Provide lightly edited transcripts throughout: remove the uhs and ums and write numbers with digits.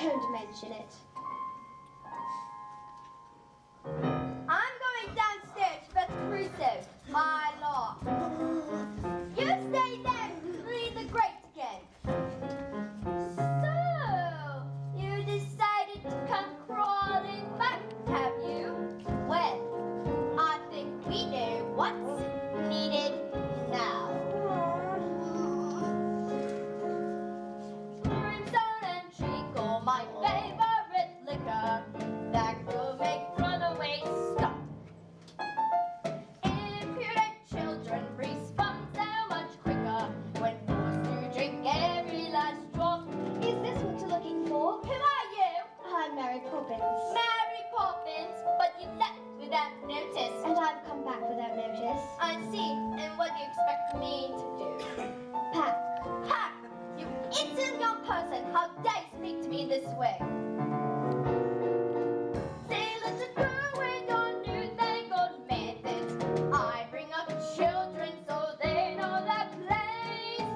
Don't mention it. I'm going downstairs to fetch Crusoe, my lord. You stay there and clean the grate again. So, you decided to come crawling back, have you? Well, I think we know what's needed now. Brimstone and treacle, my favorite liquor, that will make runaways stop. Impudent children respond so much quicker when forced to drink every last drop. Is this what you're looking for? Who are you? I'm Mary Poppins. Mary Poppins, but you left without notice. And I've come back without notice. I see, and what do you expect me to do? Pack. Ha! You insolent young person, how dare you speak to me this way? Sailors are growing on newfangled methods. I bring up children so they know their place.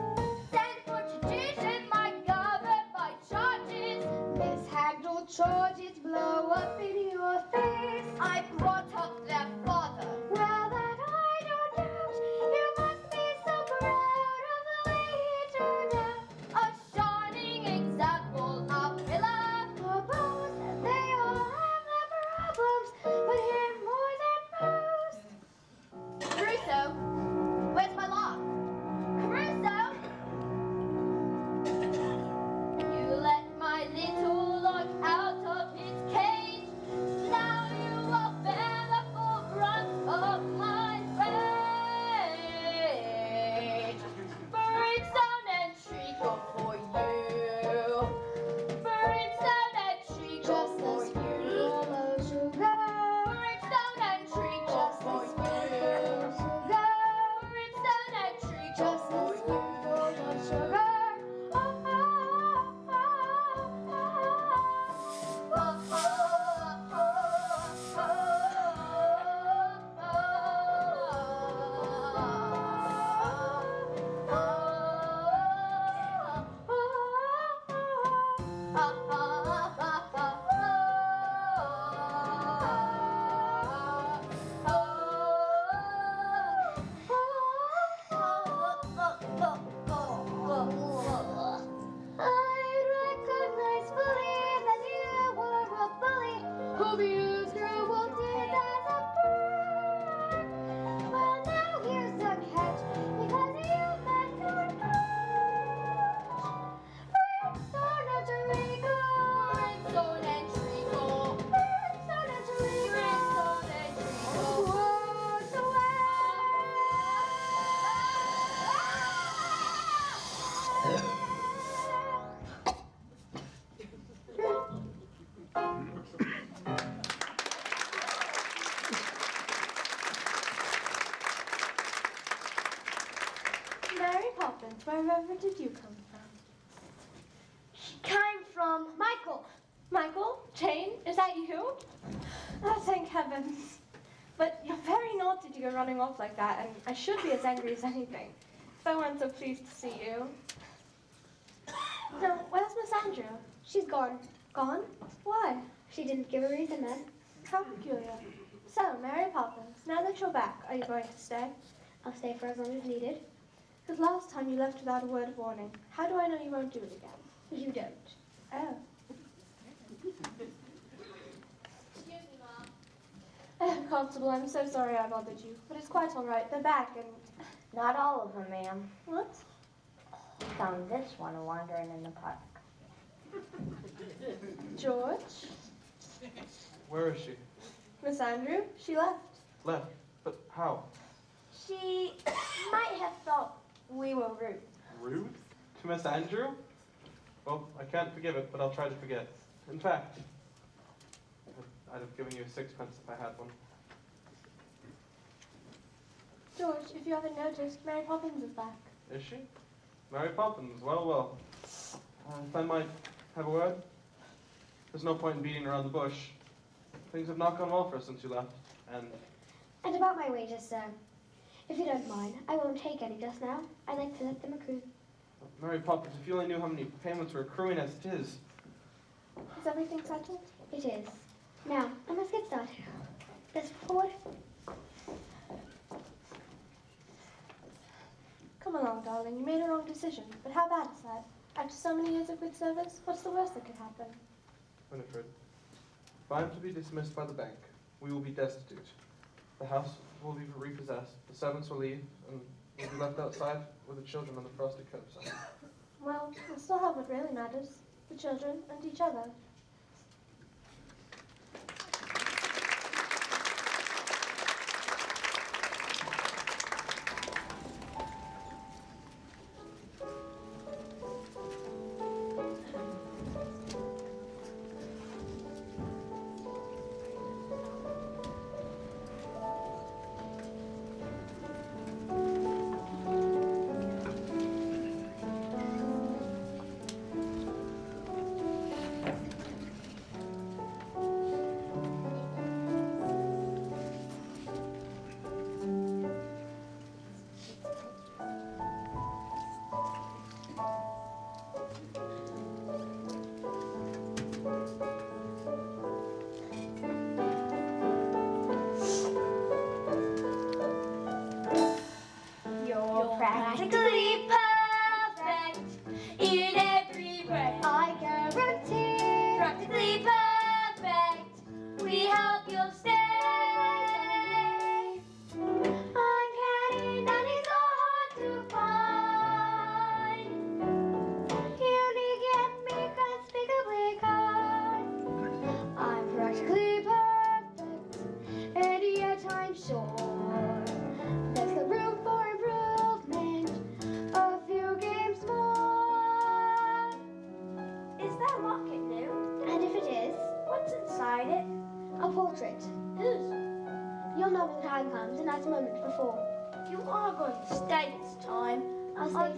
Stand for tradition, my governed by charges. Mishandled charges blow up in your face. I brought up their father. Well, that I don't doubt. You must be so proud of the way he turned out. A shining example, a pillar. For both, they all have their problems, but him more than most. Crusoe, where's my lock? Crusoe! You let my little lock out of his cage. Now you will bear the full brunt of my rage. Brimstone and treacle for you. Brimstone and treacle Just for as you. full of sugar. Brimstone and treacle Just for as you. full of sugar. Brimstone and treacle Just for as you. full of sugar. Oh, oh, oh, oh, I recognize fully that you were a bully who abused your wounded as a bird. Well, now here's a catch because you meant your touch. Brimstone and treacle. Brimstone and treacle. Brimstone and treacle. Brimstone and treacle. Words away. Mary Poppins, wherever did you come from? Came from Michael. Michael? Jane? Is that you? Oh, thank heavens. But you're very naughty to go running off like that, and I should be as angry as anything if I weren't so pleased to see you. Now, where's Miss Andrew? She's gone. Gone? Why? She didn't give a reason then. How peculiar. So, Mary Poppins, now that you're back, are you going to stay? I'll stay for as long as needed. Because last time you left without a word of warning. How do I know you won't do it again? You don't. Oh. Excuse me, Mom. Constable, I'm so sorry I bothered you. But it's quite all right. They're back and... Not all of them, ma'am. What? We found this one wandering in the park. George? Where is she? Miss Andrew? She left. Left. But how? She might have thought we were rude. Rude? To Miss Andrew? Well, I can't forgive it, but I'll try to forget. In fact, I'd have given you a sixpence if I had one. George, if you haven't noticed, Mary Poppins is back. Is she? Mary Poppins, well, well. If I might have a word? There's no point in beating around the bush. Things have not gone well for us since you left, and... And about my wages, sir. If you don't mind, I won't take any just now. I'd like to let them accrue. Mary Poppins, if you only knew how many payments were accruing as it is. Is everything settled? It is. Now, I must get started. This forward. Come along, darling. You made a wrong decision. But how bad is that? After so many years of good service, what's the worst that could happen? Winifred, if I am to be dismissed by the bank, we will be destitute. The house will be repossessed, the servants will leave, and we'll be left outside with the children on the frosted curbside. Well, we'll still have what really matters. The children and each other. You're practically perfect in every way. I guarantee. Practically perfect. We hope you'll stay. Uncanny, that is so hard to find. Unique and make unspeakably kind. I'm practically perfect, and yet I'm sure there's the room for improvement. A few games more. Is that locket new? And if it is, What's inside it? a portrait. Whose? You'll know when the time comes, and that's a moment before. You are going to stay this time. I'll stay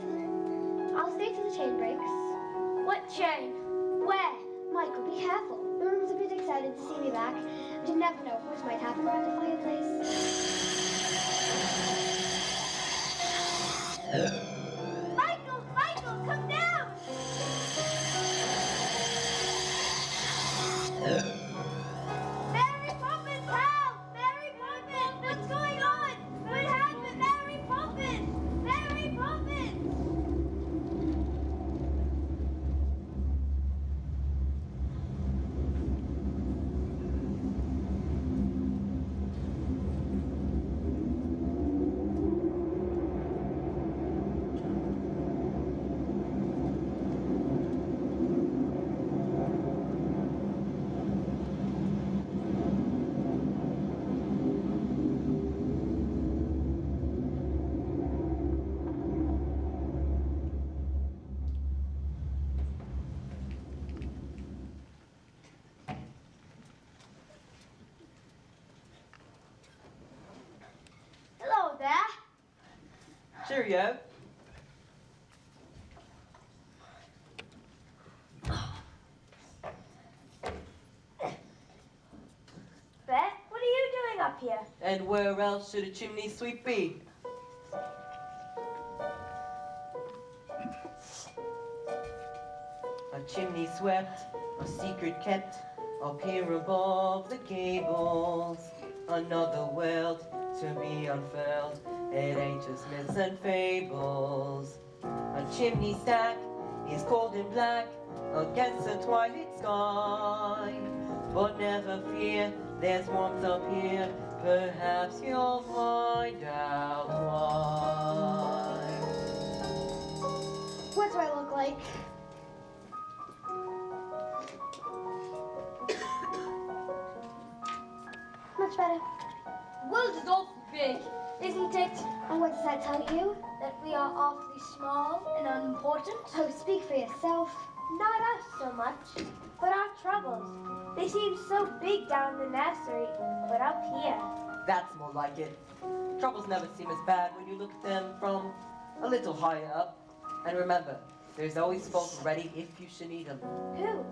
till the chain breaks. What chain? Where? Michael, be careful. The room's a bit excited to see me back, but you never know what might happen around the fireplace. Michael, come down! Mary Poppins, help! Mary Poppins, what's going on? What happened? Mary Poppins! Mary Poppins! Hello there. Cheerio. Bet, what are you doing up here? And where else should a chimney sweep be? A chimney swept, a secret kept, up here above the gables. Another world to be unfurled, it ain't just myths and fables. A chimney stack is cold and black against the twilight sky. But never fear, there's warmth up here, perhaps you'll find out why. What do I look like? Much better. World is awfully big, isn't it? And what does that tell you? That we are awfully small and unimportant. Oh, speak for yourself. Not us so much, but our troubles. They seem so big down in the nursery, but up here. That's more like it. Troubles never seem as bad when you look at them from a little higher up. And remember, there's always folk ready if you should need them. Who?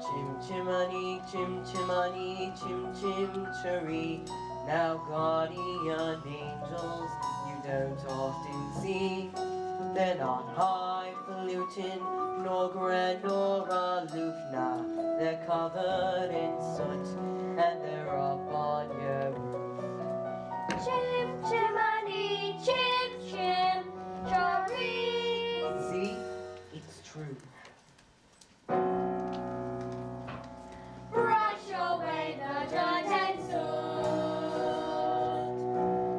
Chim chimney, chim chimney, chim chim cherry. Now guardian angels you don't often see. They're not high highfalutin, nor grand nor aloof. Nah, they're covered in soot, and they're up on your roof. Chim chimney, chim chim, chorizo. See, it's true. Brush away the dirt and soot.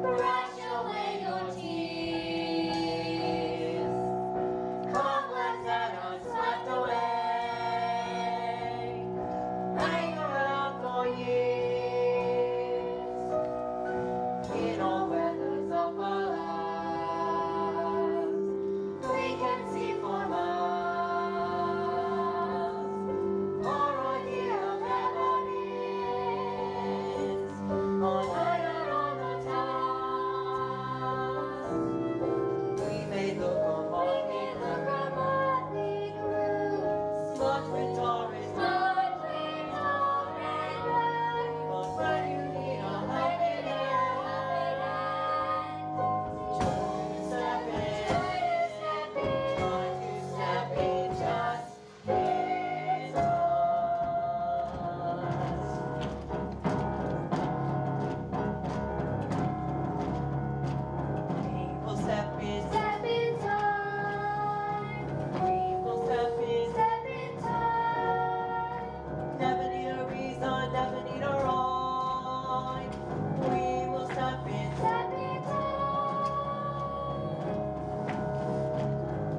Brush away your tears. Cobwebs that are swept away, hang around for years. In all weathers of our lives, we can see for miles our idea of heaven is on higher on the towers. We may look on motley groups, but with Taurus, but when you need a helping hand, join to step in, try to step in just in us. We will step in, Step in time, we will step in. step in time. Never need a reason, never need a rhyme. We will step in. Step in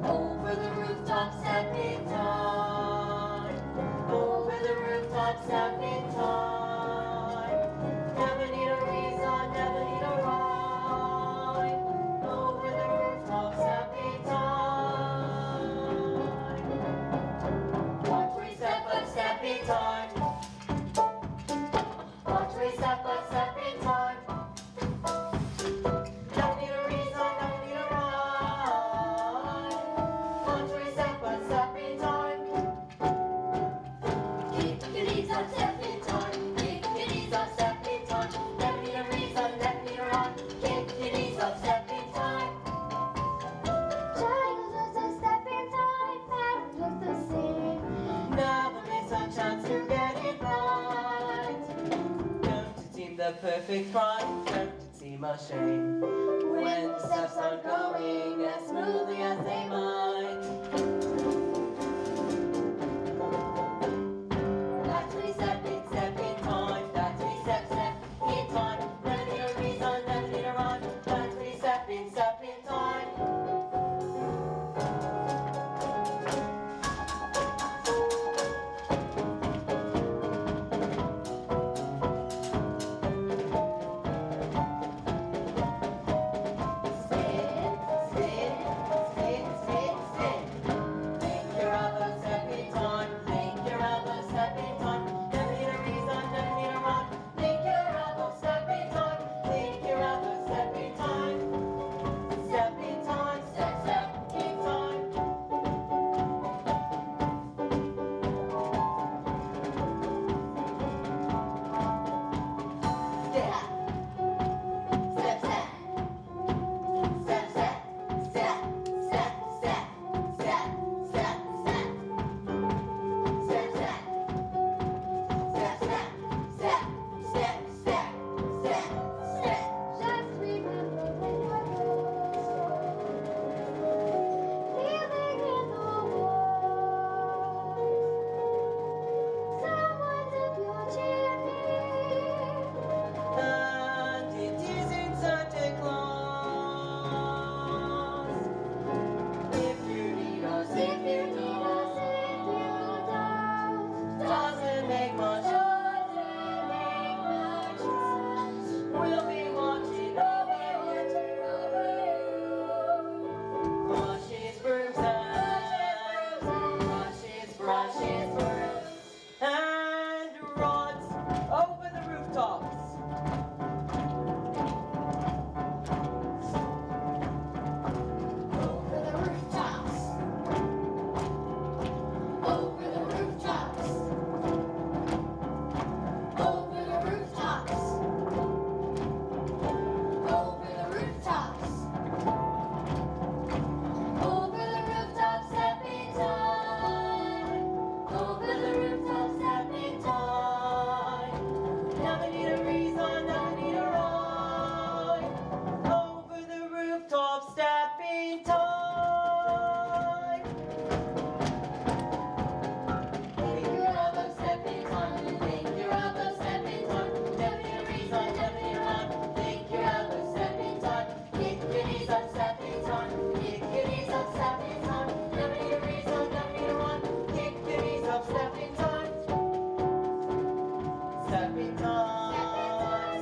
Over the rooftop, step in time. Over the rooftop, step in time. Never need a reason, never need a rhyme. Over the rooftop, step in time. Watch we step, but step in time. Watch we step, but step in time. Never need a reason, never need a rhyme. Watch we step, but step in time. Keep your knees up, step in time. Keep your knees up, step in time. Never need a reason, never need a rhyme. Keep your knees up, step in time. Child was a step in time, parent was the same. Never miss a chance to get it right. Don't it seem the perfect rhyme? Don't it seem a shame when the steps aren't going as smoothly as they might? That's we step in time. That's we step in time. Never need a reason, never need a rhyme. That's we step in time. Spin, spin, spin, spin, spin. Think you're out of step in time. Think you're out of step in time. Never need a reason, never need a rhyme. Think you're out of step in time. Think you're out of step in time. Step in time, step, step in time. Step. Step, step. Step, step, step, step, step, step, step, step. Step, step. Step, step, step, step, step, step, step. Just remember when you're living in the woods. Someone took your chimney.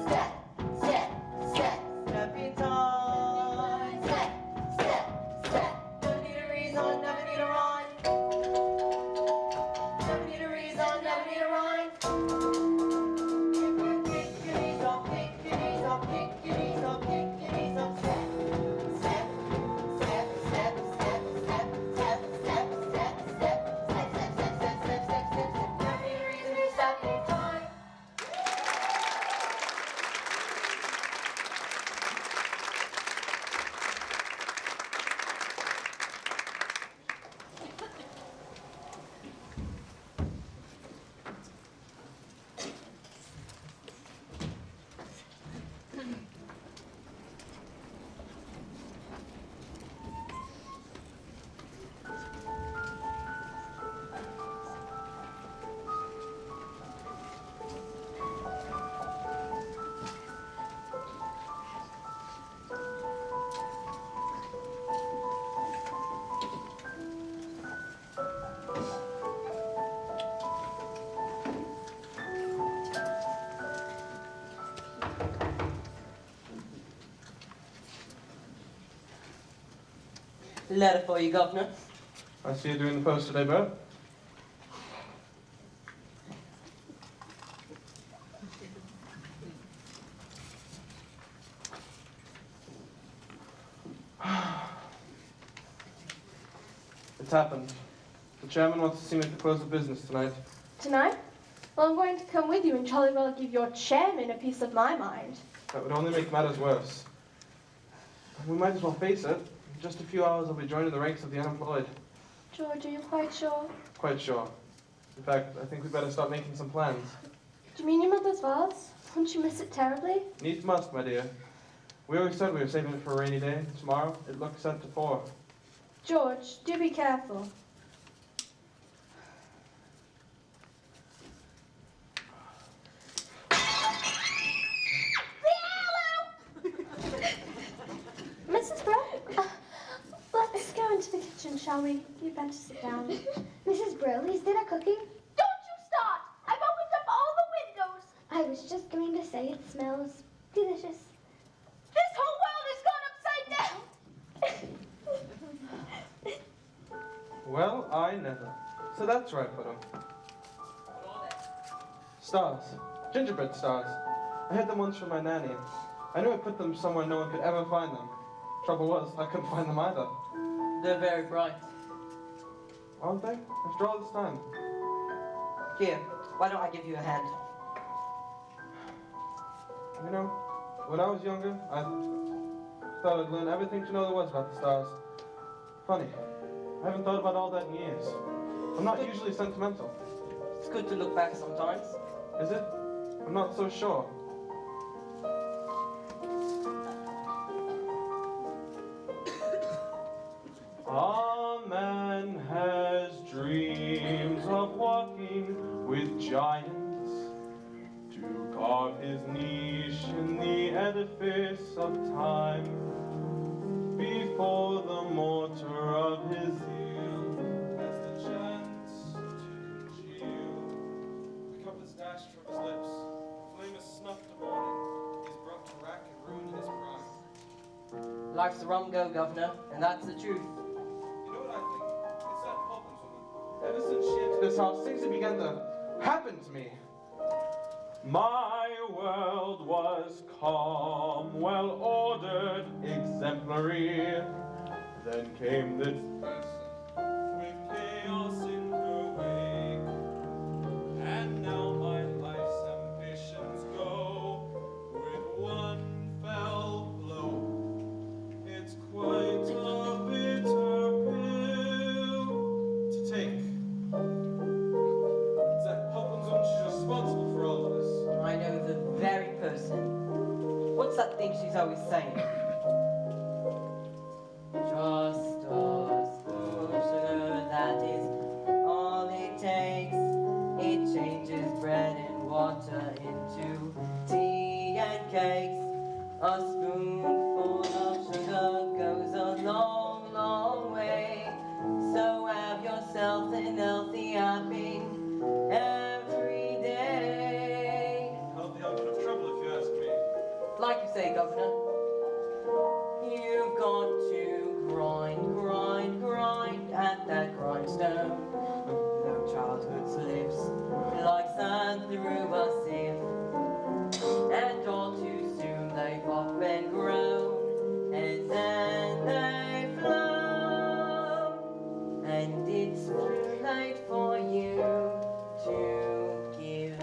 step, step, step. Steppy time. Step, step, step. Never need a reason, never need a rhyme. Never need a reason, never need a rhyme. If you kick your knees up, kick your knees up, kick your knees up, kick your knees up. Step, step, step, step, step, step, step, step, step, step, step, step, step, step, step, step, step. Never need a reason to step in time. Letter for you, Governor. I see you doing the post today, Bert. It's happened. The chairman wants to see me at the close of business tonight. Tonight? Well, I'm going to come with you and jolly well give your chairman a piece of my mind. That would only make matters worse. We might as well face it. In just a few hours, I'll be joining the ranks of the unemployed. George, are you quite sure? Quite sure. In fact, I think we'd better start making some plans. Do you mean your mother's vase? Won't you miss it terribly? Needs must, my dear. We always said we were saving it for a rainy day. Tomorrow, it looks set to pour. George, do be careful. Mrs. Brill, let's go into the kitchen, shall we? You better sit down. Mrs. Brill, is dinner cooking? Don't you start! I've opened up all the windows. I was just going to say it smells delicious. This whole world has gone upside down. Well, I never. So that's where I put them. Stars. Gingerbread stars. I had them once from my nanny. I knew I put them somewhere no one could ever find them. Trouble was, I couldn't find them either. They're very bright. Aren't they? After all this time. Here, why don't I give you a hand? You know, when I was younger, I thought I'd learn everything to know there was about the stars. Funny. I haven't thought about all that in years. I'm not usually sentimental. It's good to look back sometimes. Is it? I'm not so sure. A man has dreams of walking with giants to carve his niche in the edifice of time before the mortar of his zeal has the chance to congeal. The cup is dashed from his lips, the flame is snuffed to morning, he's brought to rack and ruin his prime. Life's a rum go, Governor, and that's the truth. You know what I think? It's that Poppins woman. Ever since she entered this house, things have begun to happen to me. My world was calm, well ordered, exemplary. Then came this person with chaos in her wake. And now my life's ambitions go with one fell blow. It's quite a bitter pill to take. It's that Poppins woman, she's responsible for all of this. I know the very person. What's that thing she's always saying? Just a spoon of sugar, that is all it takes. It changes bread and water into tea and cakes. A spoonful of sugar goes a long, long way. So have yourself an healthy helping every day. Healthy helping of trouble, if you ask me. Like you say, Governor, you've got to grind, grind, grind at that grindstone. Though childhood slips like sand through a sieve, and all too soon they pop and groan, and then they flow, and it's too late for you to give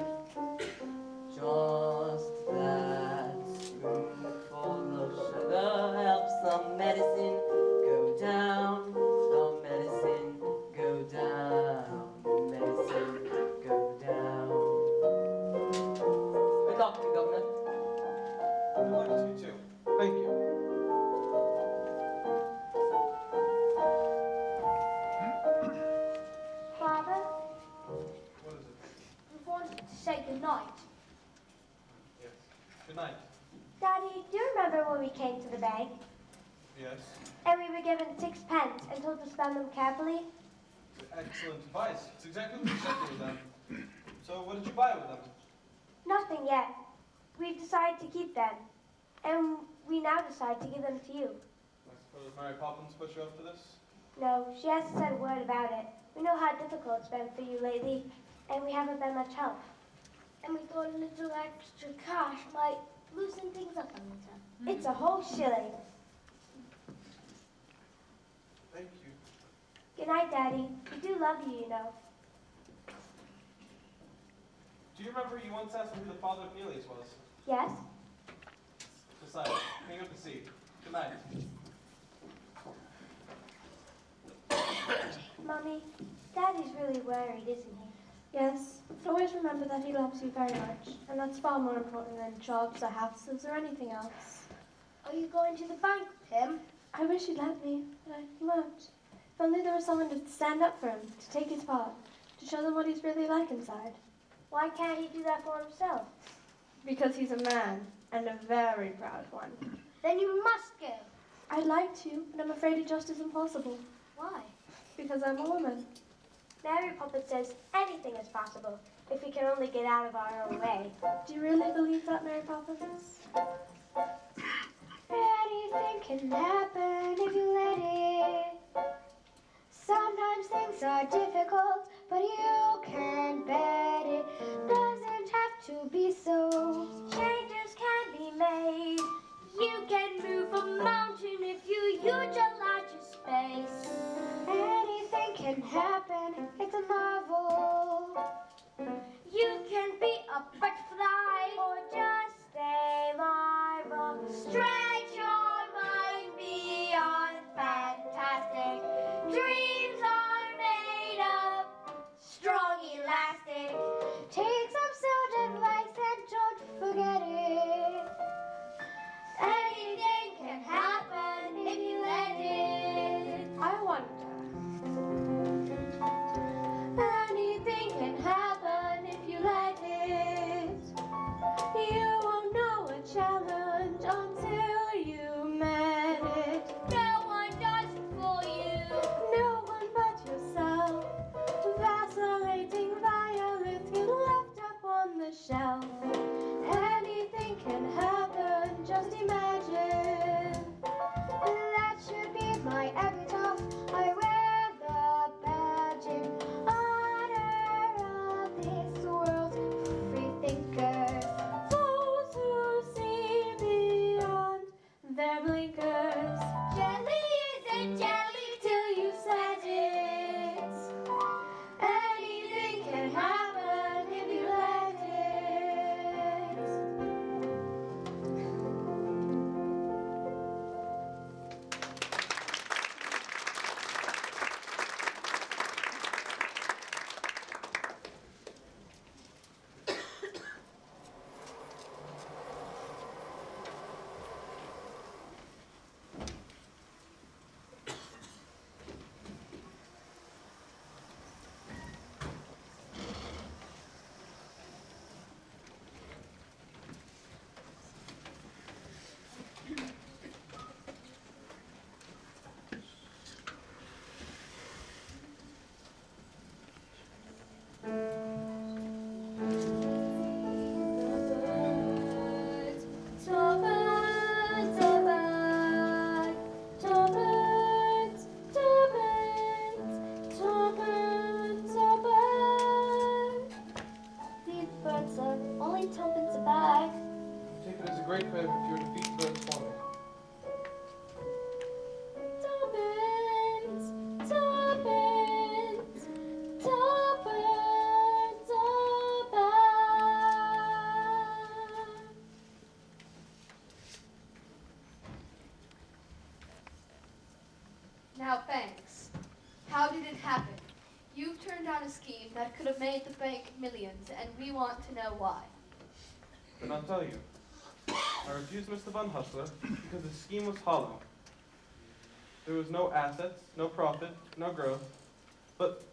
just that spoonful of sugar helps the medicine go down, the medicine go down, the medicine go down. Good luck to you, Governor. Good luck to you too. Thank you. Father, What is it? we wanted to say goodnight. Yes. Good night. Daddy, do you remember when we came to the bank Yes. and we were given 6 pence and told to spend them carefully? Excellent advice. It's exactly what you should do with them. So what did you buy with them? Nothing yet. We've decided to keep them, and we now decide to give them to you. I suppose Mary Poppins put you up to this? No, she hasn't said a word about it. We know how difficult it's been for you lately, and we haven't been much help. And we thought a little extra cash might loosen things up a little. It's a whole shilling. Thank you. Good night, Daddy. We do love you, you know. Do you remember you once asked me who the father of Neelius was? Yes? Decide. Hang up the seat. Good night. Mommy, Daddy's really worried, isn't he? Yes, but always remember that he loves you very much, and that's far more important than jobs or houses or anything else. Are you going to the bank with him? I wish he'd let me, but he won't. If only there was someone to stand up for him, to take his part, to show them what he's really like inside. Why can't he do that for himself? Because he's a man, and a very proud one. Then you must go. I'd like to, but I'm afraid it just isn't possible. Why? Because I'm a woman. Mary Poppins says anything is possible if we can only get out of our own way. Do you really believe that, Mary Poppins? Anything can happen if you let it. Sometimes things are difficult, but you can bet it doesn't have to be so. Changes can be made. You can move a mountain if you utilize your space. Anything can happen, it's a marvel. You can be a butterfly or just a larva. Stretch your mind beyond fantastic. Dreams are made of strong elastic. Take some sound advice and don't forget it. Anything can happen if you let it. I wonder if you were to defeat those for me. Poppins, Poppins, Poppins, Now, thanks. How did it happen? You've turned down a scheme that could have made the bank millions, and we want to know why. Then I'll tell you. I refused Mr. Von Hustler because the scheme was hollow. There was no assets, no profit, no growth. But,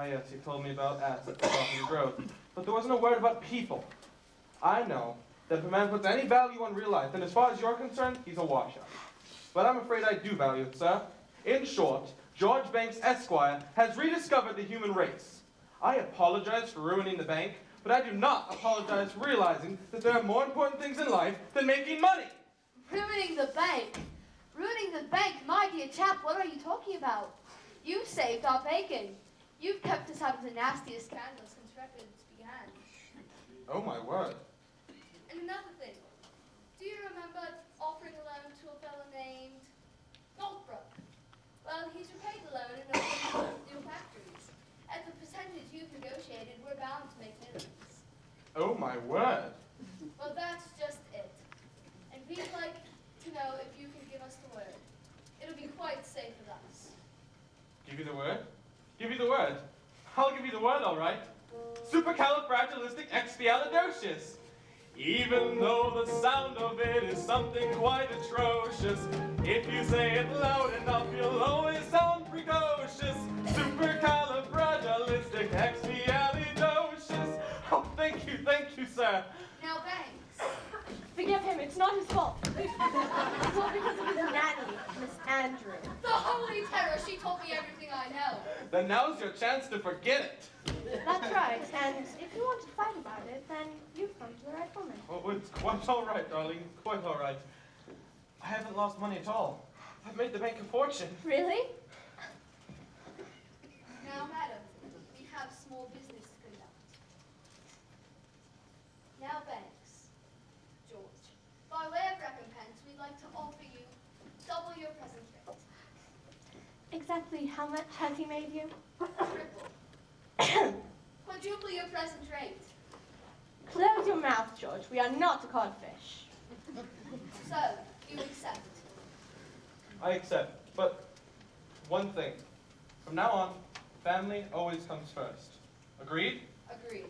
yes, he told me about assets, profit, and growth. But there wasn't a word about people. I know that if a man puts any value on real life, then as far as you're concerned, he's a washout. But I'm afraid I do value it, sir. In short, George Banks, Esquire, has rediscovered the human race. I apologize for ruining the bank, but I do not apologize for realizing that there are more important things in life than making money. Ruining the bank? Ruining the bank, my dear chap, what are you talking about? You've saved our bacon. You've kept us out of the nastiest scandals since records began. Oh, my word. And another thing, do you remember offering a loan to a fellow named Goldbrook? Well, he's repaid the loan and opened new factories. At the percentage you've negotiated, we're bound to make millions. Oh, my word. Well, that's just it. And we'd like to know if you can give us the word. It'll be quite safe with us. Give you the word? Give you the word. I'll give you the word, all right. Supercalifragilisticexpialidocious. Even though the sound of it is something quite atrocious, if you say it loud enough, you'll always sound precocious. Supercalifragilisticexpialidocious. Oh, thank you, sir. Now, Banks. Forgive him, it's not his fault. It's all because of his nanny, Miss Andrew. The holy terror, she told me everything I know. Then now's your chance to forget it. That's right, and if you want to fight about it, then you've come to the right woman. Oh, it's quite all right, darling. Quite all right. I haven't lost money at all. I've made the bank a fortune. Really? Now, madam, we have small business to conduct. Now, Banks, George, by way of recompense, we'd like to offer you double your present rate. Exactly how much has he made you? Triple. Quadruple your present rate. Close your mouth, George. We are not a codfish. So, you accept. I accept, but one thing. From now on, family always comes first. Agreed? Agreed.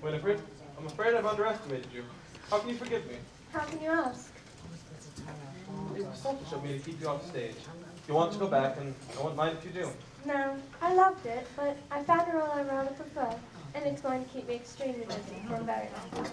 Winifred, I'm afraid I've underestimated you. How can you forgive me? How can you ask? It was selfish of me to keep you off stage. You want to go back, and I won't mind if you do. No, I loved it, but I found a role I rather prefer, and it's going to keep me extremely busy for a very long time.